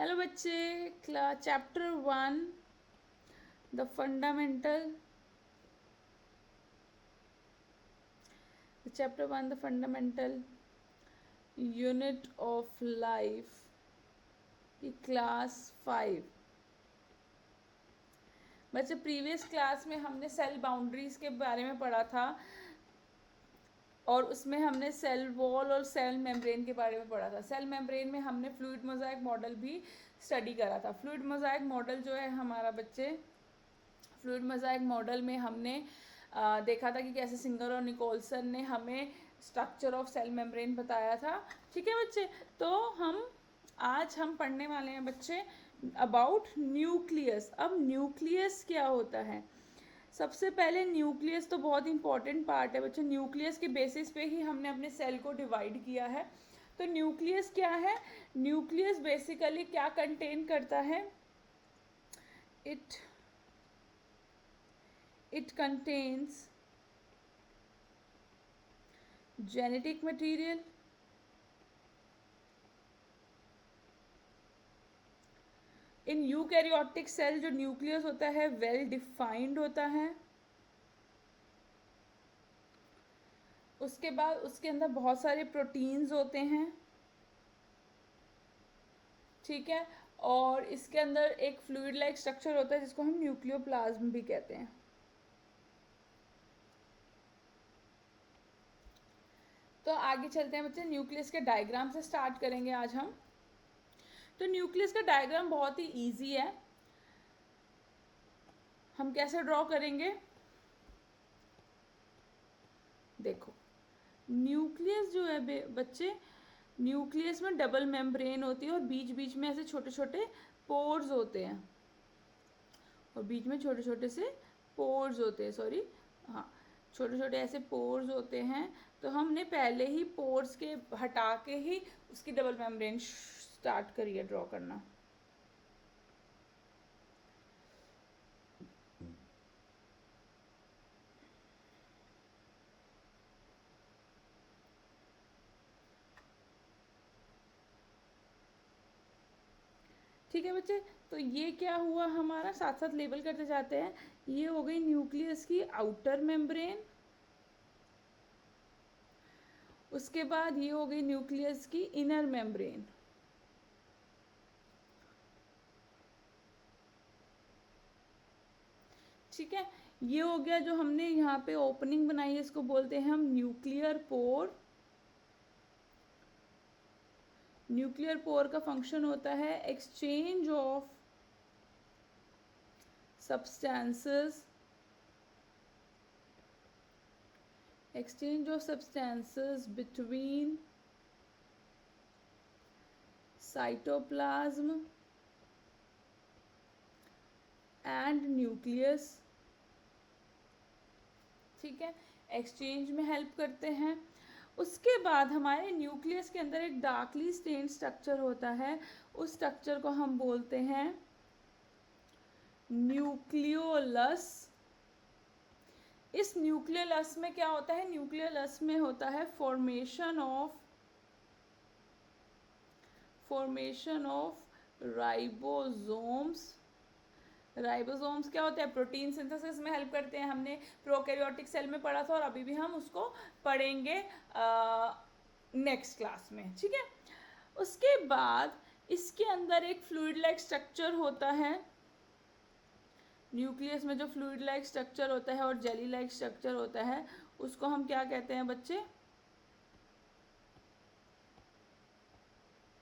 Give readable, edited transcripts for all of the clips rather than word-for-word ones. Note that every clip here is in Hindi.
हेलो बच्चे, class chapter 1 the fundamental chapter 1 the fundamental unit of life की क्लास 5। बच्चे प्रीवियस क्लास में हमने सेल बाउंड्रीज के बारे में पढ़ा था और उसमें हमने सेल वॉल और सेल मेम्ब्रेन के बारे में पढ़ा था। सेल मेम्ब्रेन में हमने फ्लूइड मोज़ाइक मॉडल भी स्टडी करा था। फ्लूइड मोज़ाइक मॉडल जो है हमारा बच्चे, फ्लूइड मोज़ाइक मॉडल में हमने देखा था कि कैसे सिंगर और निकोलसन ने हमें स्ट्रक्चर ऑफ सेल मेम्ब्रेन बताया था। ठीक है बच्चे, तो आज हम पढ़ने वाले हैं बच्चे अबाउट न्यूक्लियस। अब न्यूक्लियस क्या होता है? सबसे पहले न्यूक्लियस तो बहुत इंपॉर्टेंट पार्ट है बच्चे। न्यूक्लियस के बेसिस पे ही हमने अपने सेल को डिवाइड किया है। तो न्यूक्लियस क्या है? न्यूक्लियस बेसिकली क्या कंटेन करता है? It contains genetic material, in eukaryotic cell जो न्यूक्लियस होता है वेल डिफाइंड होता है। उसके बाद उसके अंदर बहुत सारे प्रोटीन्स होते हैं, ठीक है। और इसके अंदर एक फ्लूइड लाइक स्ट्रक्चर होता है जिसको हम न्यूक्लियोप्लाज्म भी कहते हैं। तो आगे चलते हैं बच्चे, न्यूक्लियस के डायग्राम से स्टार्ट करेंगे आज हम। तो न्यूक्लियस का डायग्राम बहुत ही इजी है। हम कैसे ड्रॉ करेंगे? देखो, न्यूक्लियस जो है बच्चे, न्यूक्लियस में डबल मेम्ब्रेन होती है और बीच बीच में ऐसे छोटे छोटे पोर्स होते हैं, और बीच में छोटे छोटे से पोर्स होते हैं, सॉरी हाँ, छोटे छोटे ऐसे पोर्स होते हैं। तो हमने पहले ही पोर्स के हटा के ही उसकी डबल मेम्ब्रेन स्टार्ट करी है ड्रॉ करना। ठीक है बच्चे, तो ये क्या हुआ हमारा, साथ साथ लेबल करते जाते हैं। ये हो गई न्यूक्लियस की आउटर मेम्ब्रेन, उसके बाद ये हो गई न्यूक्लियस की इनर मेम्ब्रेन। ठीक है, ये हो गया जो हमने यहाँ पे ओपनिंग बनाई है, इसको बोलते हैं हम न्यूक्लियर पोर। न्यूक्लियर पोर का फंक्शन होता है exchange of substances, exchange of substances between cytoplasm and nucleus। ठीक है, एक्सचेंज में हेल्प करते हैं। उसके बाद हमारे न्यूक्लियस के अंदर एक डार्कली स्टेन्ड स्ट्रक्चर होता है, उस स्ट्रक्चर को हम बोलते हैं न्यूक्लियोलस। इस न्यूक्लियोलस में क्या होता है? न्यूक्लियोलस में होता है फॉर्मेशन ऑफ राइबोसोम्स। राइबोसोम्स क्या होते हैं? प्रोटीन सिंथेसिस में हेल्प करते हैं। हमने प्रोकैरियोटिक सेल में पढ़ा था और अभी भी हम उसको पढ़ेंगे नेक्स्ट क्लास में। ठीक है, उसके बाद इसके अंदर एक फ्लूइड लाइक स्ट्रक्चर होता है। न्यूक्लियस में जो फ्लूइड लाइक स्ट्रक्चर होता है और जेली लाइक स्ट्रक्चर होता है, उसको हम क्या कहते हैं बच्चे?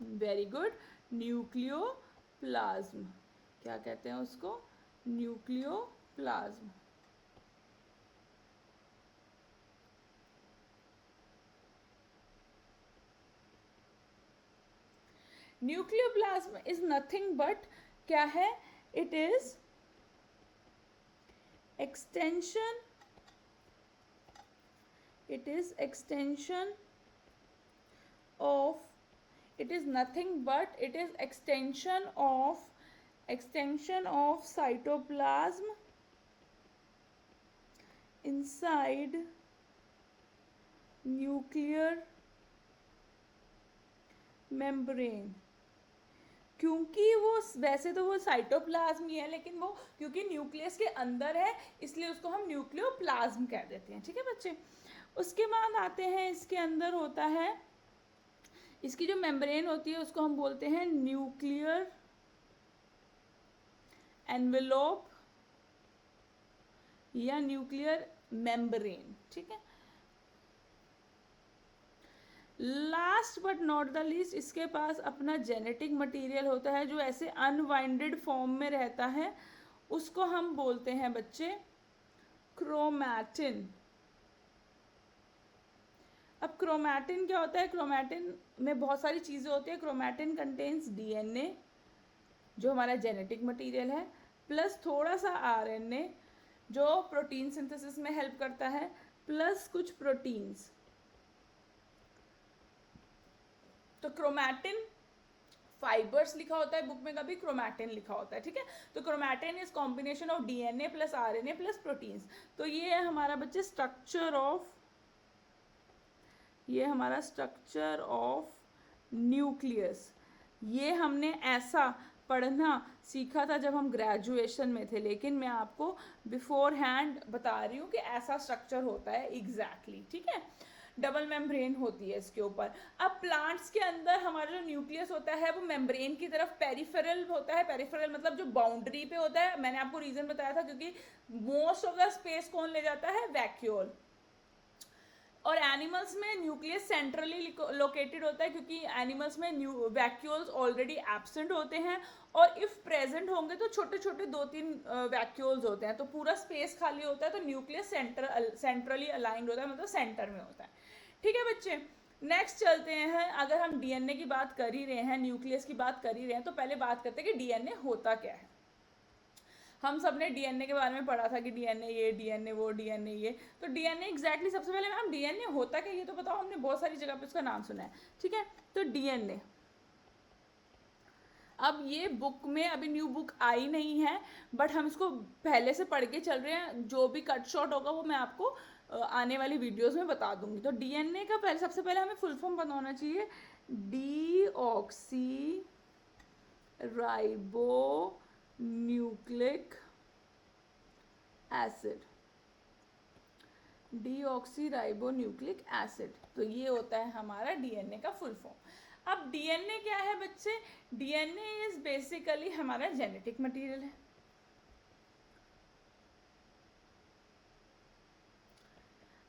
Very good, nucleoplasm. क्या कहते हैं उसको? Nucleoplasm. Nucleoplasm is nothing but क्या है? It is extension, it is extension of, it is nothing but it is extension of cytoplasm inside nuclear membrane। क्योंकि वो वैसे तो वो साइटोप्लाज्म ही है, लेकिन वो क्योंकि न्यूक्लियस के अंदर है इसलिए उसको हम न्यूक्लियोप्लाज्म कह देते हैं। ठीक है बच्चे। उसके बाद आते हैं, इसके अंदर होता है, इसकी जो मेम्ब्रेन होती है उसको हम बोलते हैं न्यूक्लियर एनवेलोप या न्यूक्लियर मेम्ब्रेन। ठीक है। Last but not the least, इसके पास अपना जेनेटिक मटेरियल होता है जो ऐसे अनवाइंडेड फॉर्म में रहता है, उसको हम बोलते हैं बच्चे क्रोमैटिन। अब क्रोमैटिन क्या होता है? क्रोमैटिन में बहुत सारी चीज़ें होती है। क्रोमैटिन कंटेन्स डीएनए जो हमारा जेनेटिक मटेरियल है, प्लस थोड़ा सा आरएनए जो प्रोटीन सिंथेसिस में हेल्प करता है, प्लस कुछ प्रोटीन्स। तो क्रोमैटिन फाइबर्स लिखा होता है बुक में, कभी क्रोमैटिन लिखा होता है। ठीक है। तो chromatin is combination of DNA plus RNA plus proteins. तो ये है हमारा बच्चे स्ट्रक्चर ऑफ, ये हमारा स्ट्रक्चर ऑफ न्यूक्लियस। ये हमने ऐसा पढ़ना सीखा था जब हम ग्रेजुएशन में थे, लेकिन मैं आपको बिफोर हैंड बता रही हूँ कि ऐसा स्ट्रक्चर होता है एग्जैक्टली। ठीक है। डबल मेम्ब्रेन होती है इसके ऊपर। अब प्लांट्स के अंदर हमारा जो न्यूक्लियस होता है वो मेम्ब्रेन की तरफ पेरिफेरल होता है। पेरिफेरल मतलब जो बाउंड्री पे होता है। मैंने आपको रीजन बताया था, क्योंकि मोस्ट ऑफ द स्पेस कौन ले जाता है? वैक्यूल। और एनिमल्स में न्यूक्लियस सेंट्रली लोकेटेड होता है, क्योंकि एनिमल्स में वैक्यूल्स ऑलरेडी एब्सेंट होते हैं, और इफ प्रेजेंट होंगे तो छोटे छोटे 2-3 वैक्यूल्स होते हैं, तो पूरा स्पेस खाली होता है। तो न्यूक्लियस सेंट्रली अलाइंड होता है, मतलब सेंटर में होता है। ठीक है बच्चे। नेक्स्ट चलते हैं। अगर हम डीएनए की बात कर ही रहे हैं, न्यूक्लियस की बात कर ही रहे हैं, तो पहले बात करते हैं कि डीएनए होता क्या है। हम सब ने डीएनए के बारे में पढ़ा था कि डीएनए ये, डीएनए वो, डीएनए ये। तो डीएनए एग्जैक्टली सबसे पहले मैम डीएनए होता क्या ये तो बताओ, हमने बहुत सारी जगह पे उसका नाम सुना है। ठीक है। तो डीएनए, अब ये बुक में अभी न्यू बुक आई नहीं है, बट हम इसको पहले से पढ़ के चल रहे हैं। जो भी कट शॉट होगा वो मैं आपको आने वाली वीडियोस में बता दूंगी। तो डीएनए का पहले, सबसे पहले हमें फुल फॉर्म पता होना चाहिए। Deoxy ribo nucleic acid. Deoxyribonucleic acid, तो ये होता है हमारा डीएनए का फुल फॉर्म। अब डीएनए क्या है बच्चे? डीएनए इज बेसिकली हमारा जेनेटिक मटेरियल है।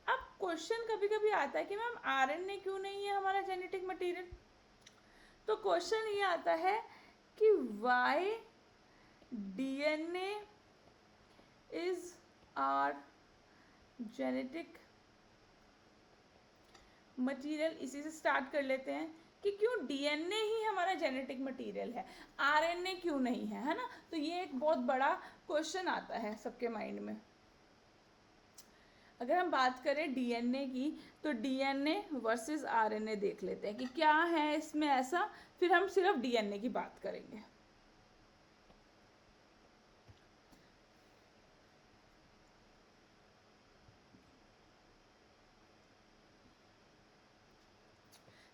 अब क्वेश्चन कभी कभी आता है कि मैम आरएनए क्यों नहीं है हमारा जेनेटिक मटेरियल? तो क्वेश्चन ये आता है कि why DNA is our genetic material. इसी से स्टार्ट कर लेते हैं कि क्यों डीएनए ही हमारा जेनेटिक मटेरियल है, आरएनए क्यों नहीं है, है ना। तो ये एक बहुत बड़ा क्वेश्चन आता है सबके माइंड में। अगर हम बात करें डीएनए की, तो डीएनए वर्सेस आरएनए देख लेते हैं कि क्या है इसमें ऐसा, फिर हम सिर्फ डीएनए की बात करेंगे।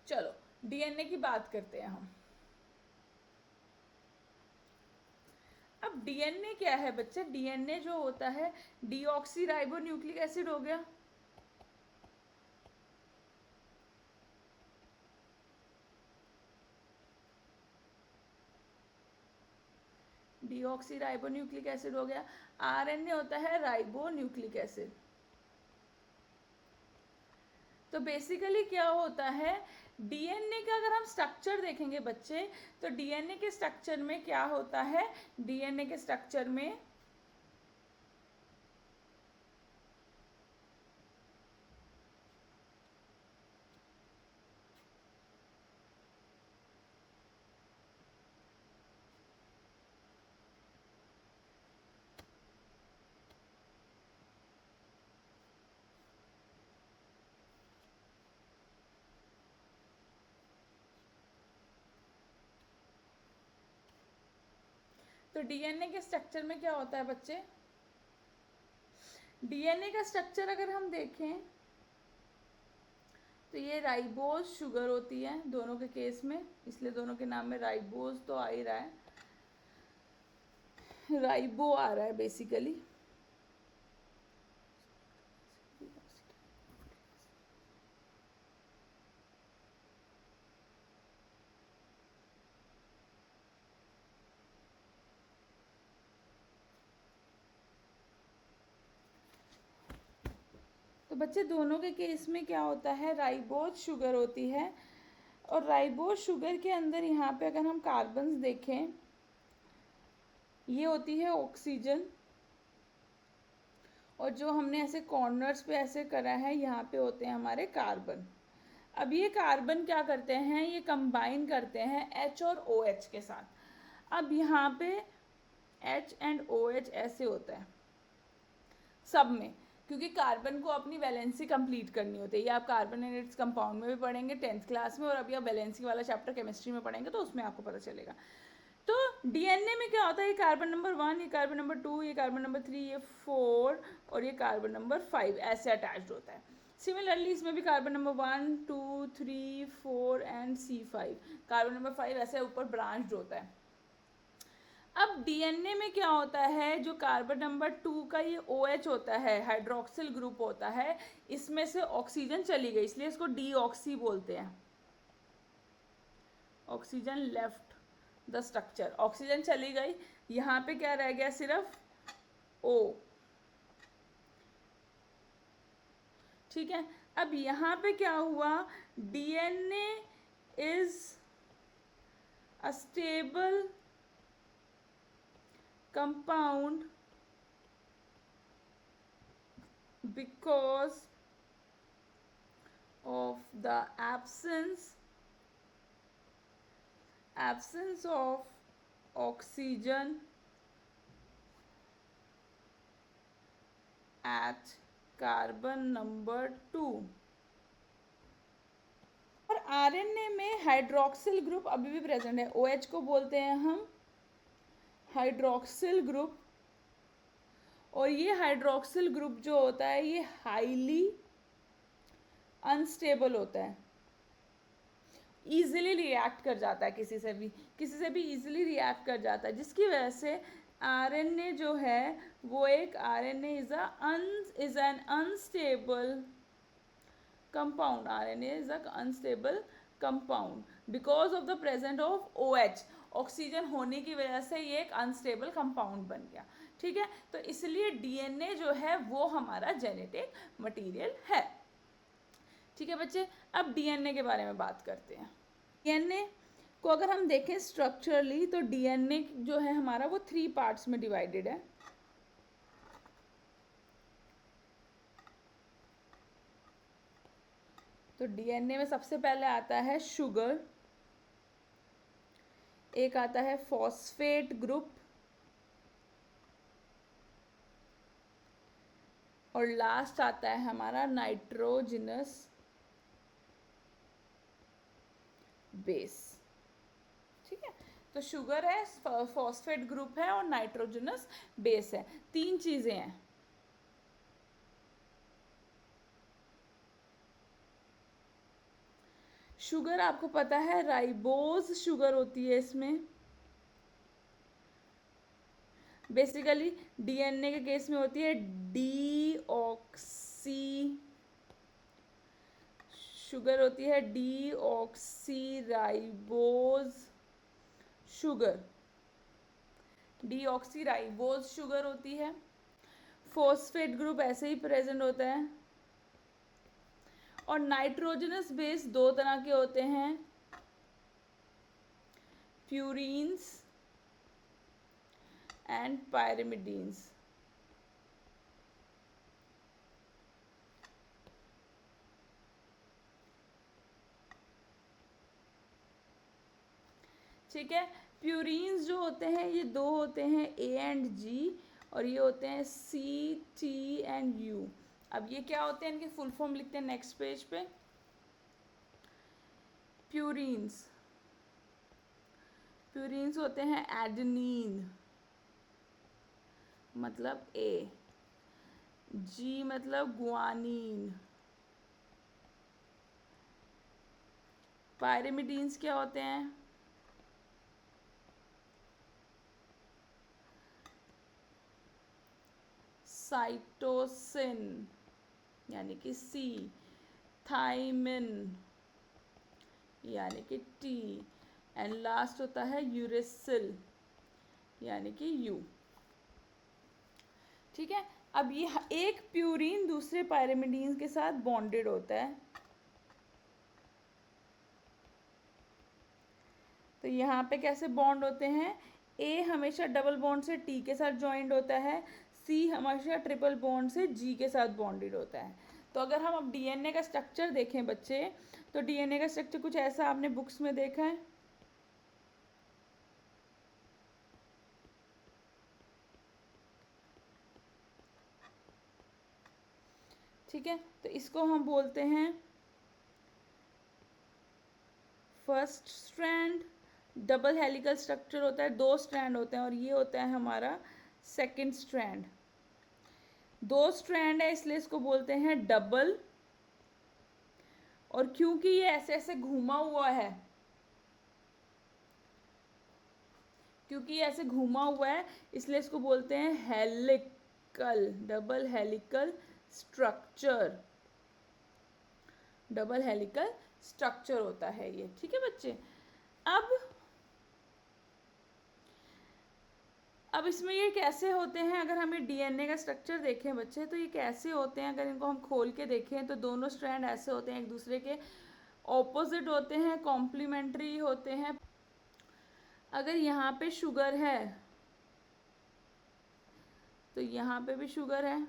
चलो डीएनए की बात करते हैं हम। अब डीएनए क्या है बच्चे? डीएनए जो होता है डीऑक्सीराइबोन्यूक्लिक एसिड हो गया, डीऑक्सीराइबोन्यूक्लिक एसिड हो गया। आरएनए होता है राइबोन्यूक्लिक एसिड। तो बेसिकली क्या होता है, डीएनए का अगर हम स्ट्रक्चर देखेंगे बच्चे, तो डीएनए के स्ट्रक्चर में क्या होता है? डीएनए के स्ट्रक्चर में तो डीएनए के स्ट्रक्चर में क्या होता है बच्चे? डीएनए का स्ट्रक्चर अगर हम देखें तो ये राइबोज शुगर होती है दोनों के केस में, इसलिए दोनों के नाम में राइबोज तो आ ही रहा है, राइबो आ रहा है बेसिकली। तो बच्चे दोनों के केस में क्या होता है, राइबोज शुगर होती है। और राइबोज शुगर के अंदर यहाँ पे अगर हम कार्बन्स देखें, ये होती है ऑक्सीजन, और जो हमने ऐसे कॉर्नर्स पे ऐसे करा है यहाँ पे होते हैं हमारे कार्बन। अब ये कार्बन क्या करते हैं, ये कंबाइन करते हैं H और OH के साथ। अब यहाँ पे H एंड OH ऐसे होता है सब में, क्योंकि कार्बन को अपनी वैलेंसी कंप्लीट करनी होती है। ये आप कार्बन एंड इट्स कंपाउंड में भी पढ़ेंगे 10th क्लास में, और अभी आप वैलेंसी वाला चैप्टर केमिस्ट्री में पढ़ेंगे तो उसमें आपको पता चलेगा। तो डीएनए में क्या होता है, ये कार्बन नंबर 1, ये कार्बन नंबर 2, ये कार्बन नंबर 3, ये 4 और ये कार्बन नंबर 5 ऐसे अटैच्ड होता है। सिमिलरली इसमें भी carbon number 1, 2, 3, 4 and C5, carbon number 5 ऐसे ऊपर ब्रांच्ड होता है। अब डीएनए में क्या होता है, जो कार्बन नंबर 2 का ये OH होता है, हाइड्रोक्सिल ग्रुप होता है, इसमें से ऑक्सीजन चली गई, इसलिए इसको डीऑक्सी बोलते हैं। Oxygen left the structure, oxygen चली गई, यहाँ पे क्या रह गया, सिर्फ O। ठीक है, अब यहाँ पे क्या हुआ, DNA is a stable compound because of the absence of oxygen at carbon number 2। और आरएनए में हाइड्रोक्सिल ग्रुप अभी भी प्रेजेंट है, OH को बोलते हैं हम हाइड्रोक्सिल ग्रुप। और ये हाइड्रोक्सिल ग्रुप जो होता है ये हाईली अनस्टेबल होता है, ईजिली रिएक्ट कर जाता है, किसी से भी ईजिली रिएक्ट कर जाता है, जिसकी वजह से आरएनए जो है वो एक RNA is an unstable compound, RNA is a unstable compound because of the present of OH, oxygen होने की वजह से ये एक अनस्टेबल कंपाउंड बन गया। ठीक है, तो इसलिए डीएनए जो है वो हमारा जेनेटिक मटेरियल है। ठीक है बच्चे, अब डीएनए के बारे में बात करते हैं। डीएनए को अगर हम देखें स्ट्रक्चरली, तो डीएनए जो है हमारा वो 3 पार्ट्स में डिवाइडेड है। तो डीएनए में सबसे पहले आता है शुगर, एक आता है फॉस्फेट ग्रुप, और लास्ट आता है हमारा नाइट्रोजनस बेस। ठीक है, तो शुगर है, फॉस्फेट ग्रुप है और नाइट्रोजनस बेस है, 3 चीजें हैं। शुगर आपको पता है राइबोज शुगर होती है इसमें। बेसिकली डीएनए के केस में होती है डीऑक्सी शुगर होती है, deoxy ribose sugar, deoxy ribose sugar होती है। फॉस्फेट ग्रुप ऐसे ही प्रेजेंट होता है। और नाइट्रोजनस बेस 2 तरह के होते हैं, प्यूरीन्स एंड पायरिमिडीन्स। ठीक है, प्यूरीन्स जो होते हैं ये 2 होते हैं, A एंड G, और ये होते हैं C, T एंड U। अब ये क्या होते हैं, इनके फुल फॉर्म लिखते हैं नेक्स्ट पेज पे। प्यूरीन्स होते हैं एडेनिन मतलब A, G मतलब ग्वानीन, पायरिमिडीन्स क्या होते हैं? साइटोसिन यानी कि सी, थाइमिन यानी कि टी, एंड लास्ट होता है यूरेसिल यानी कि यू। ठीक है, अब ये एक प्यूरिन दूसरे पायरिमिडीन के साथ बॉन्डेड होता है, तो यहाँ पे कैसे बॉन्ड होते हैं? ए हमेशा डबल बॉन्ड से टी के साथ ज्वाइंट होता है, सी हमेशा ट्रिपल बॉन्ड से जी के साथ बॉन्डेड होता है। तो अगर हम अब डीएनए का स्ट्रक्चर देखें बच्चे, तो डीएनए का स्ट्रक्चर कुछ ऐसा आपने बुक्स में देखा है। ठीक है, तो इसको हम बोलते हैं first strand. Double helical structure होता है, 2 स्ट्रैंड होते हैं, और ये होता है हमारा सेकंड स्ट्रैंड। 2 स्ट्रैंड है इसलिए इसको बोलते हैं डबल, और क्योंकि ये ऐसे ऐसे घूमा हुआ है, क्योंकि ये ऐसे घूमा हुआ है इसलिए इसको बोलते हैं helical, double helical structure. Double helical structure होता है ये। ठीक है बच्चे, अब इसमें ये कैसे होते हैं? अगर हम ये डीएनए का स्ट्रक्चर देखें बच्चे, तो ये कैसे होते हैं? अगर इनको हम खोल के देखें तो दोनों स्ट्रैंड ऐसे होते हैं, एक दूसरे के ऑपोजिट होते हैं, कॉम्प्लीमेंट्री होते हैं। अगर यहाँ पे शुगर है तो यहाँ पे भी शुगर है,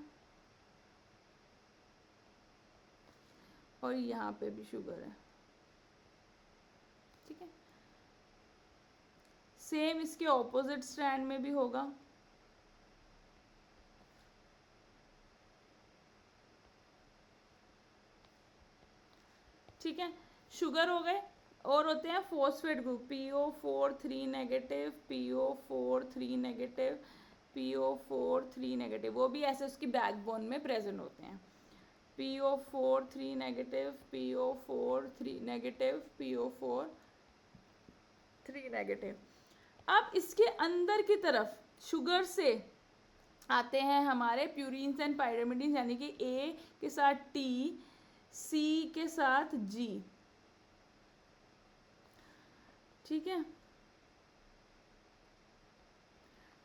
और यहाँ पे भी शुगर है। ठीक है, सेम इसके ऑपोजिट स्ट्रैंड में भी होगा। ठीक है, शुगर हो गए, और होते हैं phosphate group, PO4 3 negative, PO4 3 negative, PO4 3 negative, वो भी ऐसे उसकी बैकबोन में प्रेजेंट होते हैं। PO4 3 negative, PO4 3 negative, PO4 3 negative. अब इसके अंदर की तरफ शुगर से आते हैं हमारे प्यूरिन्स एंड पायरिमिडीन्स, यानी कि ए के साथ टी, सी के साथ जी। ठीक है,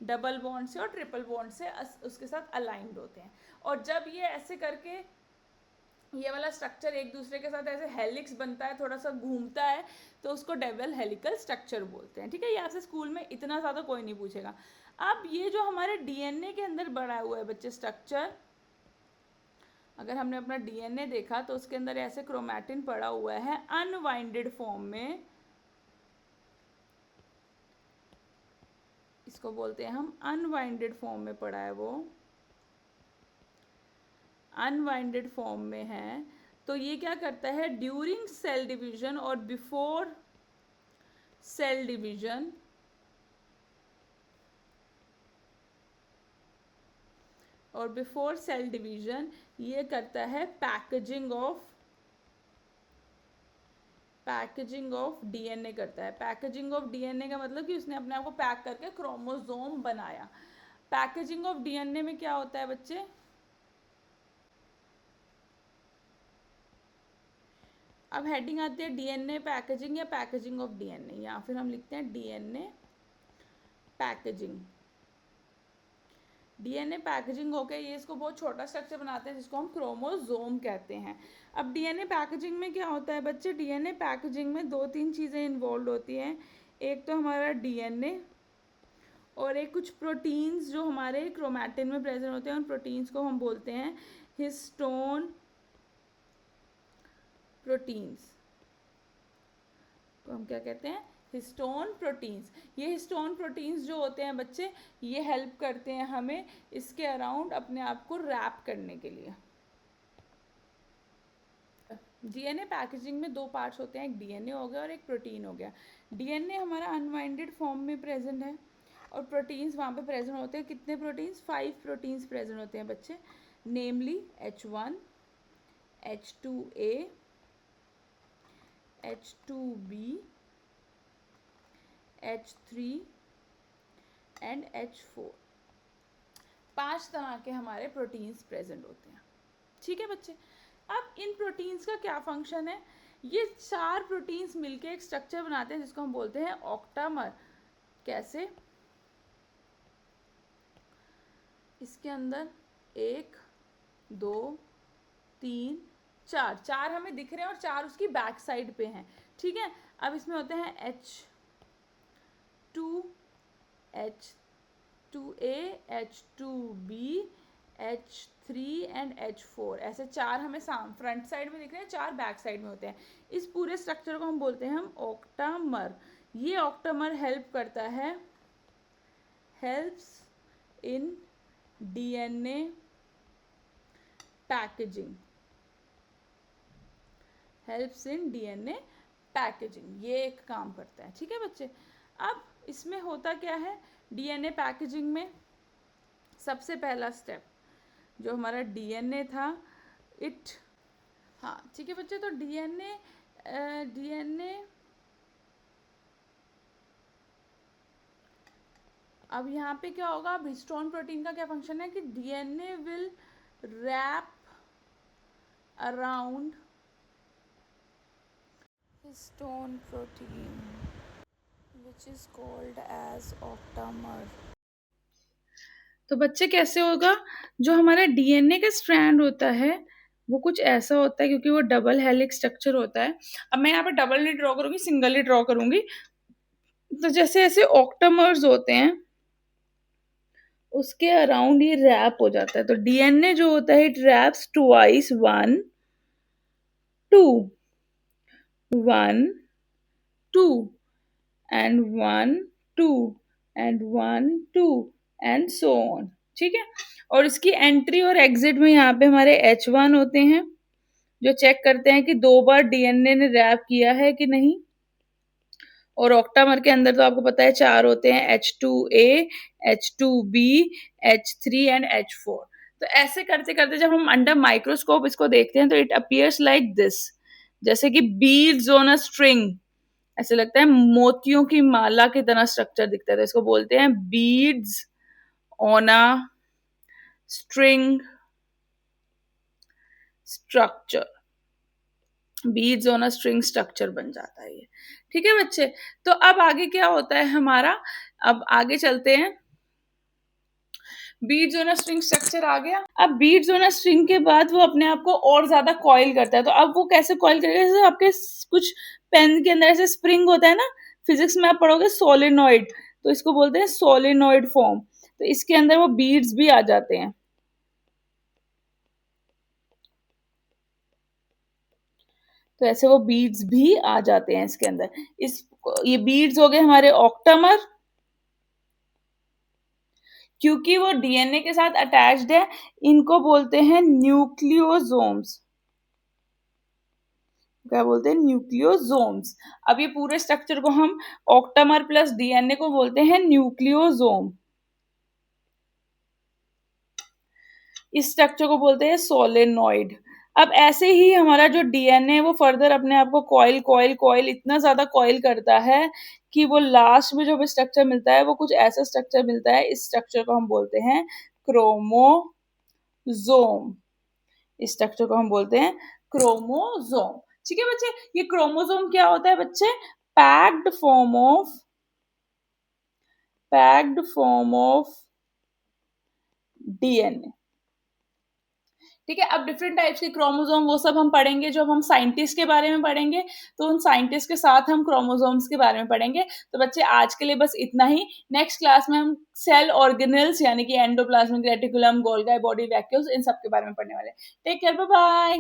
डबल बॉन्ड से और ट्रिपल बॉन्ड से उसके साथ अलाइंड होते हैं, और जब ये ऐसे करके ये वाला स्ट्रक्चर एक दूसरे के साथ ऐसे हेलिक्स बनता है, थोड़ा सा घूमता है, तो उसको डबल हेलिकल स्ट्रक्चर बोलते हैं। ठीक है, ये आपसे स्कूल में इतना ज़्यादा कोई नहीं पूछेगा। अब ये जो हमारे डीएनए के अंदर बना हुआ है बच्चे स्ट्रक्चर, अगर हमने अपना डीएनए देखा तो उसके अंदर ऐसे क्रोमैटिन पड़ा हुआ है अनवाइंडेड फॉर्म में, इसको बोलते हैं हम अनवाइंडेड फॉर्म में पड़ा है, वो अनवाइंडेड फॉर्म में है। तो ये क्या करता है? ड्यूरिंग सेल डिवीजन और बिफोर सेल डिवीजन, और बिफोर सेल डिवीजन ये करता है पैकेजिंग ऑफ डीएनए करता है। पैकेजिंग ऑफ डीएनए का मतलब कि उसने अपने आप को पैक करके क्रोमोसोम बनाया। पैकेजिंग ऑफ डीएनए में क्या होता है बच्चे? अब हेडिंग आती है डीएनए पैकेजिंग या पैकेजिंग ऑफ डीएनए, या फिर हम लिखते हैं डीएनए पैकेजिंग। डीएनए पैकेजिंग होकर ये इसको बहुत छोटा स्ट्रक्चर बनाते हैं जिसको हम क्रोमोसोम कहते हैं। अब डीएनए पैकेजिंग में क्या होता है बच्चे? डीएनए पैकेजिंग में 2-3 चीज़ें इन्वॉल्व होती हैं। एक तो हमारा डीएनए, और एक कुछ प्रोटीन्स जो हमारे क्रोमैटिन में प्रेजेंट होते हैं, उन प्रोटीन्स को हम बोलते हैं हिस्टोन प्रोटीन्स, को हम क्या कहते हैं? Histone proteins. ये हिस्टोन प्रोटीन्स जो होते हैं बच्चे, ये हेल्प करते हैं हमें इसके अराउंड अपने आप को रैप करने के लिए। डीएनए पैकेजिंग में 2 पार्ट्स होते हैं, एक डीएनए हो गया और एक प्रोटीन हो गया। डीएनए हमारा अनवाइंडेड फॉर्म में प्रेजेंट है, और प्रोटीन्स वहाँ पे प्रेजेंट होते हैं। कितने प्रोटीन्स? 5 प्रोटीन्स प्रेजेंट होते हैं बच्चे, नेमली H1, H2A, H2B, H3 and H4। 5 तरह के हमारे प्रोटीन्स प्रेजेंट होते हैं। ठीक है बच्चे, अब इन प्रोटीन्स का क्या फंक्शन है? ये 4 प्रोटीन्स मिलके एक स्ट्रक्चर बनाते हैं जिसको हम बोलते हैं ऑक्टामर। कैसे? इसके अंदर 1 2 3 4 हमें दिख रहे हैं और 4 उसकी बैक साइड पे हैं। ठीक है, अब इसमें होते हैं H2, H2A, H2B, H3 and H4। ऐसे 4 हमें फ्रंट साइड में दिख रहे हैं, 4 बैक साइड में होते हैं। इस पूरे स्ट्रक्चर को हम बोलते हैं हम ऑक्टामर। ये ऑक्टामर हेल्प करता है, helps in DNA packaging, helps in DNA packaging, ये एक काम करता है। ठीक है बच्चे, अब इसमें होता क्या है DNA पैकेजिंग में? सबसे पहला स्टेप जो हमारा DNA था, हाँ ठीक है बच्चे, तो DNA अब यहाँ पे क्या होगा? अब हिस्टोन प्रोटीन का क्या फंक्शन है कि DNA will wrap around histone protein which is called as octamer। तो बच्चे कैसे होगा? जो हमारा DNA का स्ट्रैंड होता है वो कुछ ऐसा होता है, क्योंकि वो डबल हेलिक्स स्ट्रक्चर होता है। अब मैं यहाँ पे डबल नहीं ड्रॉ करूंगी, सिंगल ही ड्रॉ करूंगी। तो जैसे ऐसे ऑक्टामर्स होते हैं उसके अराउंड ये रैप हो जाता है। तो DNA जो होता है it wraps twice, 1 2 1 2 and 1 2 and 1 2 and so on. ठीक है, और इसकी एंट्री और एग्जिट में यहाँ पे हमारे H1 होते हैं जो चेक करते हैं कि 2 बार DNA ने रैप किया है कि नहीं। और ऑक्टामर के अंदर तो आपको पता है 4 होते हैं, H2A, H2B, H3 and H4। तो ऐसे करते करते जब हम अंडर माइक्रोस्कोप इसको देखते हैं तो इट अपीयर्स लाइक दिस, जैसे कि बीड्स ऑन अ स्ट्रिंग। ऐसे लगता है मोतियों की माला की तरह स्ट्रक्चर दिखता है। तो इसको बोलते हैं beads on a string structure. Beads on a string structure बन जाता है ये। ठीक है बच्चे, तो अब आगे क्या होता है हमारा? अब आगे चलते हैं। Beads on a string structure आ गया। अब बीड्स ऑन अ स्ट्रिंग के बाद वो अपने आप को और ज्यादा कॉइल करता है। तो अब वो कैसे कॉइल करेगा? जैसे आपके कुछ पेन के अंदर ऐसे स्प्रिंग होता है ना, फिजिक्स में आप पढ़ोगे सोलेनॉइड, तो इसको बोलते हैं सोलेनॉइड फॉर्म। तो इसके अंदर वो बीड्स भी आ जाते हैं। तो ऐसे वो बीड्स भी आ जाते हैं इसके अंदर। ये बीड्स हो गए हमारे ऑक्टामर, क्योंकि वो DNA के साथ अटैच्ड है। इनको बोलते हैं न्यूक्लियोसोम्स। क्या बोलते हैं? न्यूक्लियोसोम्स। अब ये पूरे स्ट्रक्चर को हम ऑक्टामर प्लस DNA को बोलते हैं न्यूक्लियोसोम। इस स्ट्रक्चर को बोलते हैं सोलेनॉइड। अब ऐसे ही हमारा जो DNA वो फर्दर अपने आप को कॉइल कॉइल कॉइल इतना ज्यादा कॉइल करता है कि वो लास्ट में जो भी स्ट्रक्चर मिलता है वो कुछ ऐसा स्ट्रक्चर मिलता है। इस स्ट्रक्चर को हम बोलते हैं क्रोमोसोम। इस स्ट्रक्चर को हम बोलते हैं क्रोमोसोम। ठीक है बच्चे, ये क्रोमोसोम क्या होता है बच्चे? Packed form of DNA। ठीक है, अब डिफरेंट टाइप्स के क्रोमोसोम वो सब हम पढ़ेंगे जब हम साइंटिस्ट के बारे में पढ़ेंगे। तो उन साइंटिस्ट के साथ हम क्रोमोसोम्स के बारे में पढ़ेंगे। तो बच्चे आज के लिए बस इतना ही। नेक्स्ट क्लास में हम सेल ऑर्गेनेल्स यानी कि endoplasmic reticulum, Golgi, body vacuoles, इन सब के बारे में पढ़ने वाले हैं। Take care, bye bye.